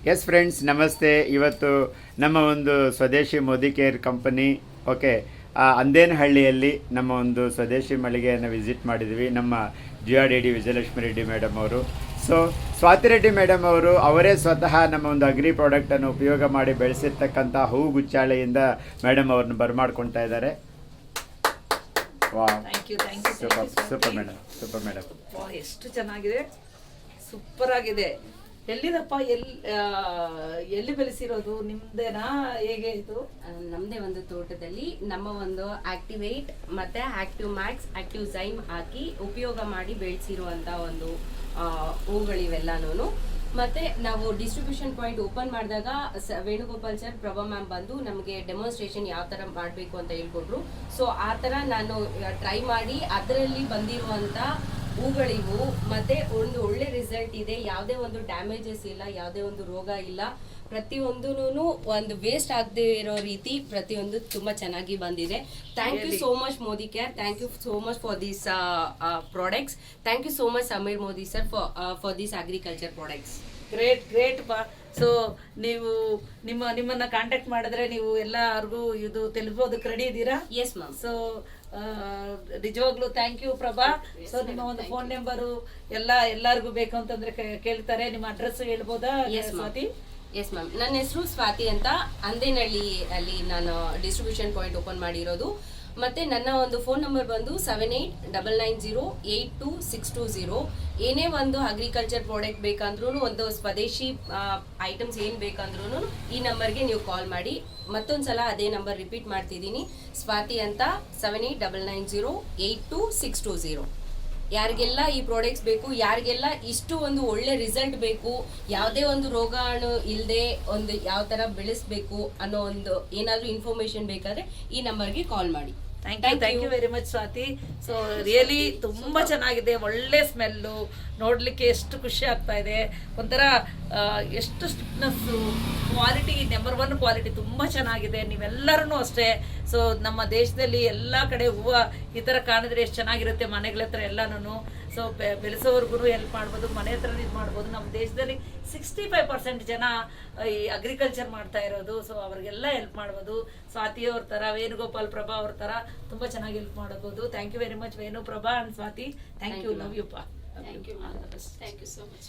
S friends, ನಮಸ್ತೆ. ಇವತ್ತು ನಮ್ಮ ಒಂದು ಸ್ವದೇಶಿ ಮೋದಿ ಕೇರ್ ಕಂಪನಿ ಅಂದೇನಹಳ್ಳಿಯಲ್ಲಿ ನಮ್ಮ ಒಂದು ಸ್ವದೇಶಿ ಮಳಿಗೆಯನ್ನು ವಿಸಿಟ್ ಮಾಡಿದ್ವಿ. ನಮ್ಮ GRDD ವಿಜಯಲಕ್ಷ್ಮಿ ರೆಡ್ಡಿ ಮೇಡಮ್ ಅವರು. ಸೊ ಸ್ವಾತಿ ರೆಡ್ಡಿ ಮೇಡಮ್ ಅವರು ಅವರೇ ಸ್ವತಃ ನಮ್ಮ ಒಂದು ಅಗ್ರಿ ಪ್ರಾಡಕ್ಟನ್ನು ಉಪಯೋಗ ಮಾಡಿ ಬೆಳೆಸಿರ್ತಕ್ಕಂಥ ಹೂವು ಗುಚ್ಚಾಳೆಯಿಂದ ಮೇಡಮ್ ಅವ್ರನ್ನ ಬರಮಾಡ್ಕೊಳ್ತಾ ಇದ್ದಾರೆ. Super madam. ಎಷ್ಟು ಚೆನ್ನಾಗಿದೆ, ಸೂಪರ್ ಆಗಿದೆ. ಎಲ್ಲಿದಪ್ಪ, ಎಲ್ಲಿ ಬೆಳೆಸಿರೋದು? ನಿಮ್ದೇನಾ? ಹೇಗೆ ಇದು? ನಮ್ದೇ ಒಂದು ತೋಟದಲ್ಲಿ ನಮ್ಮ ಒಂದು ಆಕ್ಟಿವೇಟ್ ಮತ್ತೆ ಆಕ್ಟಿವ್ ಮ್ಯಾಕ್ಸ್, ಆಕ್ಟಿವ್ ಝೈಮ್ ಹಾಕಿ ಉಪಯೋಗ ಮಾಡಿ ಬೆಳೆಸಿರುವಂತ ಒಂದು ಹೂಗಳಿವೆಲ್ಲಾನು. ಮತ್ತೆ ನಾವು ಡಿಸ್ಟ್ರಿಬ್ಯೂಷನ್ ಪಾಯಿಂಟ್ ಓಪನ್ ಮಾಡಿದಾಗ ವೇಣುಗೋಪಾಲ್ ಸರ್, ಪ್ರಭಾ ಮ್ಯಾಮ್ ಬಂದು ನಮಗೆ ಡೆಮಾನ್ಸ್ಟ್ರೇಷನ್ ಯಾವ ತರ ಮಾಡಬೇಕು ಅಂತ ಹೇಳ್ಕೊಟ್ರು. ಸೊ ಆ ತರ ನಾನು ಟ್ರೈ ಮಾಡಿ ಅದರಲ್ಲಿ ಬಂದಿರುವಂತ ಹೂಗಳಿವು. ಮತ್ತೆ ಒಂದು ಒಳ್ಳೆ ರಿಸಲ್ಟ್ ಇದೆ. ಯಾವುದೇ ಒಂದು ಡ್ಯಾಮೇಜಸ್ ಇಲ್ಲ, ಯಾವುದೇ ಒಂದು ರೋಗ ಇಲ್ಲ. ಪ್ರತಿಯೊಂದೂ ಒಂದು ವೇಸ್ಟ್ ಆಗದೆ ಇರೋ ರೀತಿ ಪ್ರತಿಯೊಂದು ತುಂಬಾ ಚೆನ್ನಾಗಿ ಬಂದಿದೆ. Thank you so much Modi care. Thank you so much for these products. Thank you so much Samir Modi sir for these agriculture products. Great ಬಾ. ಸೊ ನೀವು ನಿಮ್ಮನ್ನ ಕಾಂಟ್ಯಾಕ್ಟ್ ಮಾಡಿದ್ರೆ ನೀವು ಎಲ್ಲರಿಗೂ ಇದು ತಿಳಿಸೋದಕ್ಕೆ ರೆಡಿ ಇದ್ದೀರಾ? Yes ma'am. ಸೊ ನಿಜವಾಗ್ಲೂ ಥ್ಯಾಂಕ್ ಯು ಪ್ರಭಾ. ಸೊ ನಿಮ್ಮ ಒಂದು ಫೋನ್ ನಂಬರು ಎಲ್ಲರಿಗೂ ಬೇಕು ಅಂತಂದ್ರೆ ಕೇಳ್ತಾರೆ. ನಿಮ್ಮ ಅಡ್ರೆಸ್ ಹೇಳ್ಬೋದಾ ಸ್ವಾತಿ? ಎಸ್ ಮ್ಯಾಮ್, ನನ್ನ ಹೆಸರು ಸ್ವಾತಿ ಅಂತ. ಅಂದೇನಹಳ್ಳಿ ಅಲ್ಲಿ ನಾನು ಡಿಸ್ಟ್ರಿಬ್ಯೂಷನ್ ಪಾಯಿಂಟ್ ಓಪನ್ ಮಾಡಿರೋದು. ಮತ್ತೆ ನನ್ನ ಒಂದು ಫೋನ್ ನಂಬರ್ ಬಂದು 7899082620. ಏನೇ ಒಂದು ಅಗ್ರಿಕಲ್ಚರ್ ಪ್ರಾಡಕ್ಟ್ ಬೇಕಂದ್ರೂ, ಒಂದು ಸ್ವದೇಶಿ ಐಟಮ್ಸ್ ಏನ್ ಬೇಕಂದ್ರೂ ಈ ನಂಬರ್ಗೆ ನೀವು ಕಾಲ್ ಮಾಡಿ. ಮತ್ತೊಂದ್ಸಲ ಅದೇ ನಂಬರ್ ರಿಪೀಟ್ ಮಾಡ್ತಿದ್ದೀನಿ, ಸ್ವಾತಿ ಅಂತ, 7899082620. ಯಾರಿಗೆಲ್ಲ ಈ ಪ್ರಾಡಕ್ಟ್ಸ್ ಬೇಕು, ಯಾರಿಗೆಲ್ಲ ಇಷ್ಟು ಒಂದು ಒಳ್ಳೆ ರಿಸಲ್ಟ್ ಬೇಕು, ಯಾವುದೇ ಒಂದು ರೋಗಾಣು ಇಲ್ಲದೆ ಒಂದು ಯಾವ ತರ ಬೆಳೆಸಬೇಕು ಅನ್ನೋ ಒಂದು ಏನಾದ್ರೂ ಇನ್ಫಾರ್ಮೇಶನ್ ಬೇಕಾದ್ರೆ ಈ ನಂಬರ್ಗೆ ಕಾಲ್ ಮಾಡಿ. Thank you very much Swathi. So really ತುಂಬಾ ಚೆನ್ನಾಗಿದೆ, ಒಳ್ಳೆ ಸ್ಮೆಲ್ಲು, ನೋಡ್ಲಿಕ್ಕೆ ಎಷ್ಟು ಖುಷಿ ಆಗ್ತಾ ಇದೆ. ಒಂಥರ ಎಷ್ಟು ಸ್ಟಿಕ್ನೆಸ್ಸು, ಕ್ವಾಲಿಟಿ ನಂಬರ್ 1 ಕ್ವಾಲಿಟಿ ತುಂಬಾ ಚೆನ್ನಾಗಿದೆ. ನೀವೆಲ್ಲರೂ ಅಷ್ಟೇ. ಸೊ ನಮ್ಮ ದೇಶದಲ್ಲಿ ಎಲ್ಲ ಕಡೆ ಹೂವು ಈ ಥರ ಕಾಣಿದ್ರೆ ಎಷ್ಟು ಚೆನ್ನಾಗಿರುತ್ತೆ, ಮನೆಗಳ ಹತ್ರ ಎಲ್ಲಾನು. ಸೊ ಬೆಳೆಸೋರ್ಗು ಹೆಲ್ಪ್ ಮಾಡ್ಬೋದು, ಮನೆ ಹತ್ರ ಇದು ಮಾಡ್ಬೋದು. ನಮ್ಮ ದೇಶದಲ್ಲಿ 65% ಜನ ಈ ಅಗ್ರಿಕಲ್ಚರ್ ಮಾಡ್ತಾ ಇರೋದು. ಸೊ ಅವ್ರಿಗೆಲ್ಲ ಹೆಲ್ಪ್ ಮಾಡ್ಬೋದು. ಸ್ವಾತಿ ಅವ್ರ ಥರ, ವೇಣುಗೋಪಾಲ್ ಪ್ರಭಾ ಅವ್ರ ಥರ ತುಂಬ ಚೆನ್ನಾಗಿ ಹೆಲ್ಪ್ ಮಾಡಬಹುದು. Thank you very much Venu, Prabha and Swathi. Thank you, love you ಪಾ. Thank you so much.